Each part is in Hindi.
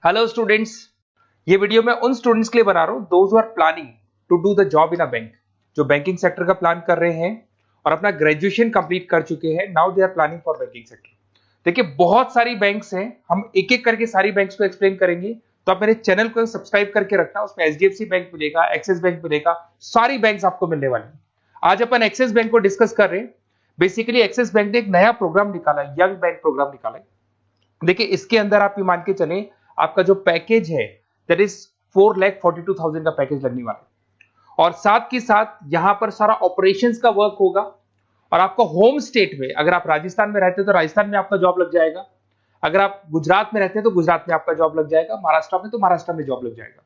हेलो स्टूडेंट्स, ये वीडियो मैं उन स्टूडेंट्स के लिए बना रहा हूँ those who are planning to do the job in a bank, जो बैंकिंग सेक्टर का प्लान कर रहे हैं और अपना ग्रेजुएशन कंप्लीट कर चुके हैं। Now they are planning for banking sector. देखिए, बहुत सारी बैंक्स हैं, हम एक एक करके सारी बैंक्स को एक्सप्लेन करेंगे, तो आप मेरे चैनल को सब्सक्राइब करके रखना। उसमें एचडीएफसी बैंक मिलेगा, एक्सिस बैंक मिलेगा, सारी बैंक्स आपको मिलने वाली है। आज अपन एक्सिस बैंक को डिस्कस कर रहे हैं। बेसिकली एक्सिस बैंक ने एक नया प्रोग्राम निकाला है, यंग बैंक प्रोग्राम निकाला है। देखिए, इसके अंदर आप ये मान के चलें, आपका जो पैकेज है दैट इज 4,42,000 का पैकेज लगने वाला है। और साथ के साथ यहां पर सारा ऑपरेशंस का वर्क होगा। और आपका होम स्टेट में, अगर आप राजस्थान में रहते हैं तो राजस्थान में आपका जॉब लग जाएगा, अगर आप गुजरात में रहते हैं तो गुजरात में आपका जॉब लग जाएगा, महाराष्ट्र में तो महाराष्ट्र में जॉब लग जाएगा।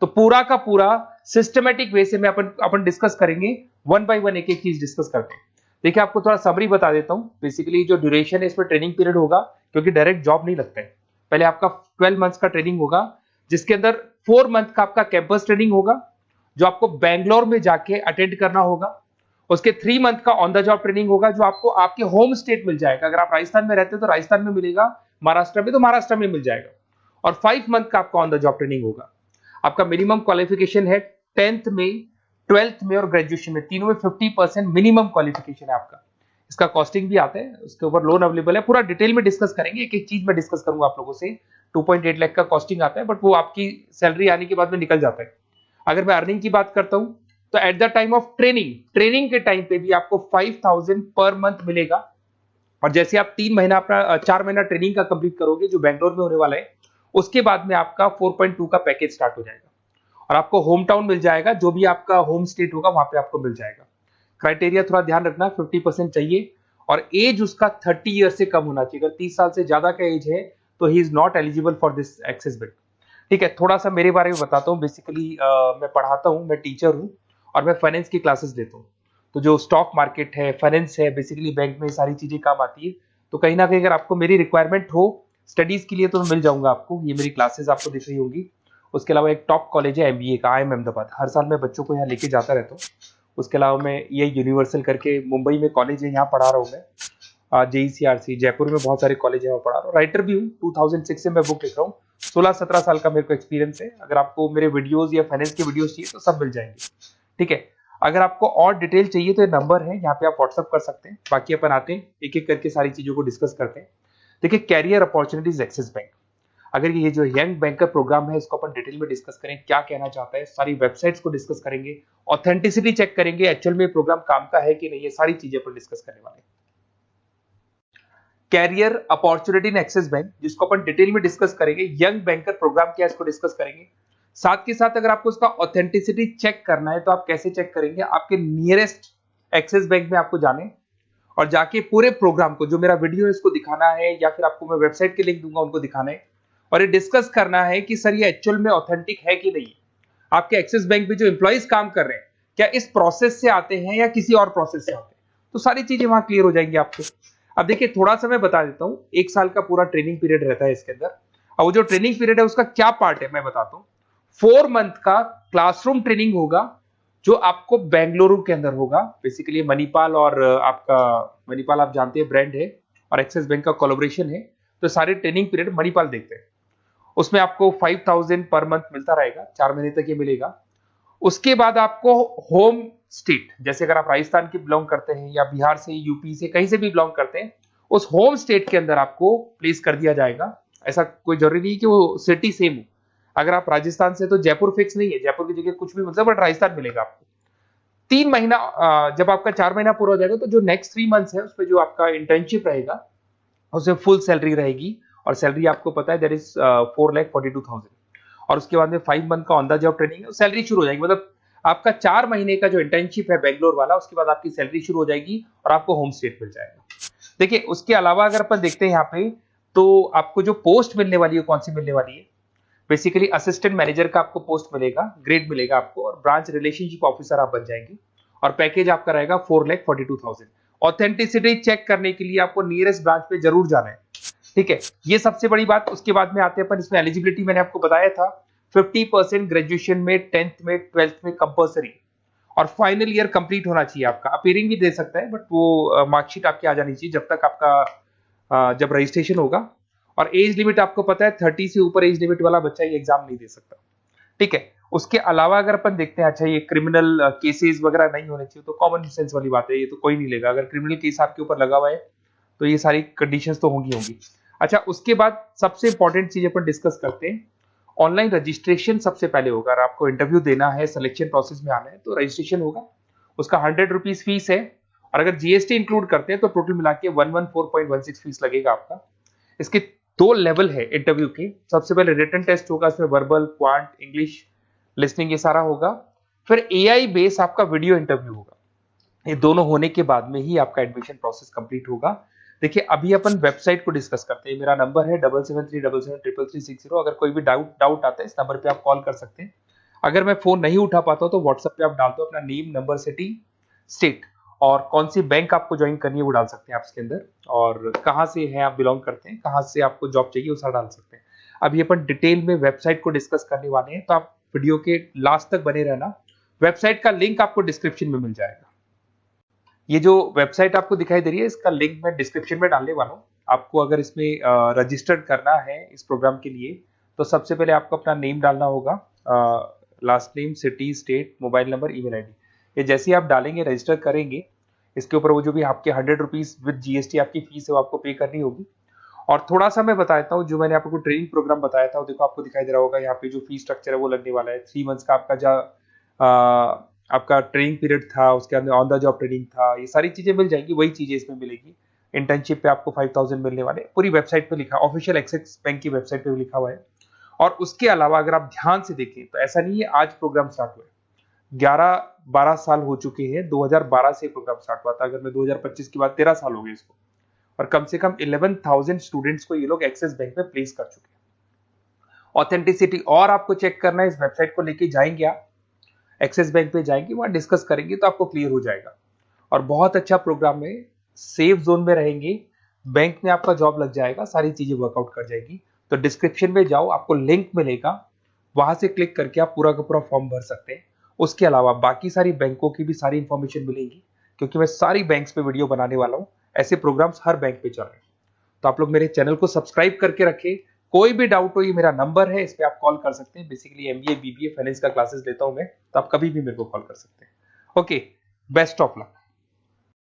तो पूरा का पूरा सिस्टमेटिक वे से में अपन डिस्कस करेंगे, वन बाय वन एक एक चीज डिस्कस करते हैं। देखिए, आपको थोड़ा समरी बता देता हूं। बेसिकली जो ड्यूरेशन है, इसमें ट्रेनिंग पीरियड होगा, क्योंकि डायरेक्ट जॉब नहीं लगता है। पहले आपका 12 मंथ्स का ट्रेनिंग होगा, जिसके अंदर 4 मंथ का आपका कैंपस ट्रेनिंग होगा, जो आपको बैंगलोर में जाके अटेंड करना होगा। उसके 3 मंथ का ऑन द जॉब ट्रेनिंग होगा, जो आपको आपके होम स्टेट मिल जाएगा। अगर आप राजस्थान में रहते हो तो राजस्थान में मिलेगा, महाराष्ट्र में तो महाराष्ट्र में मिल जाएगा। और 5 मंथ का आपका ऑन द जॉब ट्रेनिंग होगा। आपका मिनिमम क्वालिफिकेशन है 10th में, 12th में और ग्रेजुएशन में, तीनों में 50% मिनिमम क्वालिफिकेशन है आपका। इसका कॉस्टिंग भी आता है, उसके ऊपर लोन अवेलेबल है। पूरा डिटेल में डिस्कस करेंगे, एक एक चीज में डिस्कस करूंगा आप लोगों से। 2.8 लाख का कॉस्टिंग आता है, बट वो आपकी सैलरी आने के बाद में निकल जाता है। अगर मैं अर्निंग की बात करता हूं, तो at the time of training के टाइम पे भी आपको 5,000 पर मंथ मिलेगा। और जैसे आप 4 महीना ट्रेनिंग का कंप्लीट करोगे, जो बैंगलोर में होने वाला है, उसके बाद में आपका 4.2 का पैकेज स्टार्ट हो जाएगा। और आपको होम टाउन मिल जाएगा, जो भी आपका होम स्टेट होगा वहां पे आपको मिल जाएगा। क्राइटेरिया थोड़ा ध्यान रखना, 50% चाहिए और एज उसका 30 ईयर से कम होना चाहिए। अगर 30 साल से ज्यादा का एज है तो he is not eligible for this Axis bank. ठीक है, थोड़ा सा मेरे बारे में बताता हूँ। बेसिकली मैं पढ़ाता हूँ, मैं टीचर हूँ और मैं फाइनेंस की क्लासेस देता हूँ। तो जो स्टॉक मार्केट है, फाइनेंस है, बेसिकली बैंक में सारी चीजें काम आती है। तो कहीं ना कहीं अगर आपको मेरी रिक्वायरमेंट हो स्टडीज के लिए तो मैं मिल जाऊंगा आपको। ये मेरी क्लासेस आपको दिख रही होगी। उसके अलावा एक टॉप कॉलेज है एमबीए का, IIM अहमदाबाद। हर साल मैं बच्चों को यहाँ लेके जाता रहता हूँ। उसके अलावा मैं ये यूनिवर्सल करके मुंबई में कॉलेज है, यहाँ पढ़ा रहा हूँ मैं। JECRC जयपुर में बहुत सारे कॉलेज है, वहाँ पढ़ा रहा हूँ। राइटर भी हूँ, 2006 से मैं बुक लिख रहा हूँ। 16-17 साल का मेरे को एक्सपीरियंस है। अगर आपको मेरे वीडियोस या फाइनेंस के वीडियोस चाहिए तो सब मिल जाएंगे। ठीक है, अगर आपको और डिटेल चाहिए तो ये नंबर है, यहाँ पे आप व्हाट्सअप कर सकते हैं। बाकी अपन आते हैं एक एक करके सारी चीजों को डिस्कस करते हैं। देखिए, कैरियर अपॉर्चुनिटीज एक्सिस बैंक। अगर ये जो यंग बैंक का प्रोग्राम है, इसको अपन डिटेल में डिस्कस करें, क्या कहना चाहता है, सारी वेबसाइट्स को डिस्कस करेंगे, ऑथेंटिसिटी चेक करेंगे, एक्चुअल में प्रोग्राम काम का है कि नहीं, ये सारी चीजें अपन डिस्कस करने वाले हैं। Career opportunity in Axis bank, जिसको अपन डिटेल में डिस्कस करेंगे। यंग बैंकर प्रोग्राम क्या है, इसको डिस्कस करेंगे। साथ के साथ अगर आपको इसका ऑथेंटिसिटी चेक करना है तो आप कैसे चेक करेंगे, आपके नियरेस्ट एक्सिस बैंक में आपको जाने और जाके पूरे प्रोग्राम को, जो मेरा वीडियो है, इसको दिखाना है, या फिर आपको मैं वेबसाइट के लिंक दूंगा, उनको दिखाना है और ये डिस्कस करना है कि सर ये एक्चुअल में ऑथेंटिक है कि नहीं। आपके एक्सिस बैंक में जो एम्प्लॉइज काम कर रहे हैं, क्या इस प्रोसेस से आते हैं या किसी और प्रोसेस से आते हैं, तो सारी चीजें वहां क्लियर हो जाएंगी आपको। अब देखिए, थोड़ा सा मैं बता देता हूँ। 1 साल का पूरा ट्रेनिंग पीरियड रहता है इसके अंदर। और वो जो ट्रेनिंग पीरियड है उसका क्या पार्ट है मैं बताता हूँ। 4 मंथ का क्लासरूम ट्रेनिंग होगा, जो आपको बेंगलुरु के अंदर होगा। बेसिकली मणिपाल और आपका मणिपाल आप जानते हैं ब्रांड है, और एक्सिस बैंक का कोलैबोरेशन है। तो सारे ट्रेनिंग पीरियड मणिपाल देखते हैं। उसमें आपको 5,000 पर मंथ मिलता रहेगा, 4 महीने तक ये मिलेगा। उसके बाद आपको होम स्टेट, जैसे अगर आप राजस्थान के बिलोंग करते हैं या बिहार से, यूपी से, कहीं से भी बिलोंग करते हैं, उस होम स्टेट के अंदर आपको प्लेस कर दिया जाएगा। ऐसा कोई जरूरी नहीं कि वो सिटी सेम हो। अगर आप राजस्थान से तो जयपुर फिक्स नहीं है, जयपुर की जगह कुछ भी मतलब, बट राजस्थान मिलेगा आपको। 3 महीना, जब आपका 4 महीना पूरा हो जाएगा तो जो नेक्स्ट 3 मंथ्स है उसमें जो आपका इंटर्नशिप रहेगा उसमें फुल सैलरी रहेगी। और सैलरी आपको पता है दैट इज 4,42,000। और उसके बाद में 5 मंथ का ऑन द जॉब ट्रेनिंग है, सैलरी शुरू हो जाएगी। मतलब आपका 4 महीने का जो इंटर्नशिप है बेंगलोर वाला, उसके बाद आपकी सैलरी शुरू हो जाएगी और आपको होम स्टेट मिल जाएगा। देखिए, उसके अलावा अगर अपन देखते हैं यहाँ पे, तो आपको जो पोस्ट मिलने वाली है कौन सी मिलने वाली है। बेसिकली असिस्टेंट मैनेजर का आपको पोस्ट मिलेगा, ग्रेड मिलेगा आपको, और ब्रांच रिलेशनशिप ऑफिसर आप बन जाएंगे। और पैकेज आपका रहेगा 4,42,000। ऑथेंटिसिटी चेक करने के लिए आपको नियरेस्ट ब्रांच पे जरूर जाना है। ठीक है, ये सबसे बड़ी बात। उसके बाद में आते हैं अपन, इसमें एलिजिबिलिटी मैंने आपको बताया था, 50% ग्रेजुएशन में, 10th में, 12th में कंपल्सरी, और फाइनल ईयर कंप्लीट होना चाहिए आपका। अपीयरिंग भी दे सकता है, बट वो मार्कशीट आपकी आ जानी चाहिए जब तक आपका जब रजिस्ट्रेशन होगा। और एज लिमिट आपको पता है 30 से ऊपर एज लिमिट वाला बच्चा ये एग्जाम नहीं दे सकता, ठीक है। उसके अलावा अगर अपन देखते हैं, अच्छा ये क्रिमिनल केसेस वगैरह नहीं होने चाहिए, तो कॉमन सेंस वाली बात है, ये तो कोई नहीं लेगा। अगर क्रिमिनल केस आपके ऊपर लगा हुआ है तो ये सारी कंडीशंस तो होंगी। अच्छा, उसके बाद सबसे इंपॉर्टेंट चीज अपन डिस्कस करते हैं, ऑनलाइन रजिस्ट्रेशन सबसे पहले होगा। अगर आपको इंटरव्यू देना है, सिलेक्शन प्रोसेस में आना है, तो रजिस्ट्रेशन होगा, उसका 100 रुपीज फीस है, और अगर जीएसटी इंक्लूड करते हैं तो टोटल मिला के 114.16 फीस लगेगा आपका। इसके 2 लेवल है इंटरव्यू के, सबसे पहले रिटन टेस्ट होगा, इसमें वर्बल, क्वांट, इंग्लिश, लिसनिंग ये सारा होगा, फिर एआई बेस आपका वीडियो इंटरव्यू होगा। ये दोनों होने के बाद में ही आपका एडमिशन प्रोसेस कंप्लीट होगा। देखिए अभी अपन वेबसाइट को डिस्कस करते हैं। मेरा नंबर है 7737733360। अगर कोई भी डाउट आता है इस नंबर पे आप कॉल कर सकते हैं। अगर मैं फोन नहीं उठा पाता हूं तो व्हाट्सएप पे आप डाल दो अपना नेम, नंबर, सिटी, स्टेट और कौन सी बैंक आपको ज्वाइन करनी है वो डाल सकते हैं आप इसके अंदर, और कहाँ से है आप बिलोंग करते हैं, कहाँ से आपको जॉब चाहिए वो सारा डाल सकते हैं। अभी अपन डिटेल में वेबसाइट को डिस्कस करने वाले हैं, तो आप वीडियो के लास्ट तक बने रहना। वेबसाइट का लिंक आपको डिस्क्रिप्शन में मिल जाएगा। ये जो वेबसाइट आपको दिखाई दे रही है इसका लिंक मैं डिस्क्रिप्शन में डालने वाला हूँ। आपको अगर इसमें रजिस्टर्ड करना है इस प्रोग्राम के लिए, तो सबसे पहले आपको अपना नेम डालना होगा, last name, city, state, mobile number, email ID. ये जैसे ही आप डालेंगे, रजिस्टर करेंगे, इसके ऊपर वो जो भी आपके 100 रुपीज विद जीएसटी आपकी फीस है वो आपको पे करनी होगी। और थोड़ा सा मैं बताता हूँ, जो मैंने आपको ट्रेनिंग प्रोग्राम बताया था, वो देखो आपको दिखाई दे रहा होगा यहाँ पे जो फीस स्ट्रक्चर है वो लगने वाला है। 3 मंथ्स का आपका ट्रेनिंग पीरियड था, उसके अंदर ऑन द जॉब ट्रेनिंग था, ये सारी चीजें मिल जाएंगी, वही चीजें इसमें मिलेगी। इंटर्नशिप पे आपको 5000 मिलने वाले, पूरी वेबसाइट पे लिखा, ऑफिशियल एक्सिस बैंक की वेबसाइट पे लिखा हुआ है। और उसके अलावा अगर आप ध्यान से देखें तो ऐसा नहीं है आज प्रोग्राम स्टार्ट हुआ है, 11-12 साल हो चुके हैं। 2012 से प्रोग्राम स्टार्ट हुआ था, अगर मैं 2025 की बात, 13 साल हो गए इसको, और कम से कम 11,000 स्टूडेंट्स को ये लोग एक्सिस बैंक में प्लेस कर चुके हैं। ऑथेंटिसिटी और आपको चेक करना है, इस वेबसाइट को लेके जाएंगे आप, एक्सिस बैंक पे जाएंगे, वहां डिस्कस करेंगे तो आपको क्लियर हो जाएगा। और बहुत अच्छा प्रोग्राम है, सेफ जोन में रहेंगे, बैंक में आपका जॉब लग जाएगा, सारी चीजें वर्कआउट कर जाएगी। तो डिस्क्रिप्शन में जाओ, आपको लिंक मिलेगा, वहां से क्लिक करके आप पूरा का पूरा फॉर्म भर सकते हैं। उसके अलावा बाकी सारी बैंकों की भी सारी इंफॉर्मेशन मिलेगी, क्योंकि मैं सारी बैंक्स पे वीडियो बनाने वाला हूं, ऐसे प्रोग्राम्स हर बैंक पे चल रहे हैं। तो आप लोग मेरे चैनल को सब्सक्राइब करके रखें। कोई भी डाउट हो, ये मेरा नंबर है, इस पे आप कॉल कर सकते हैं। बेसिकली एमबीए, बीबीए, फाइनेंस का क्लासेस लेता हूं मैं, तो आप कभी भी मेरे को कॉल कर सकते हैं। Okay, best of luck.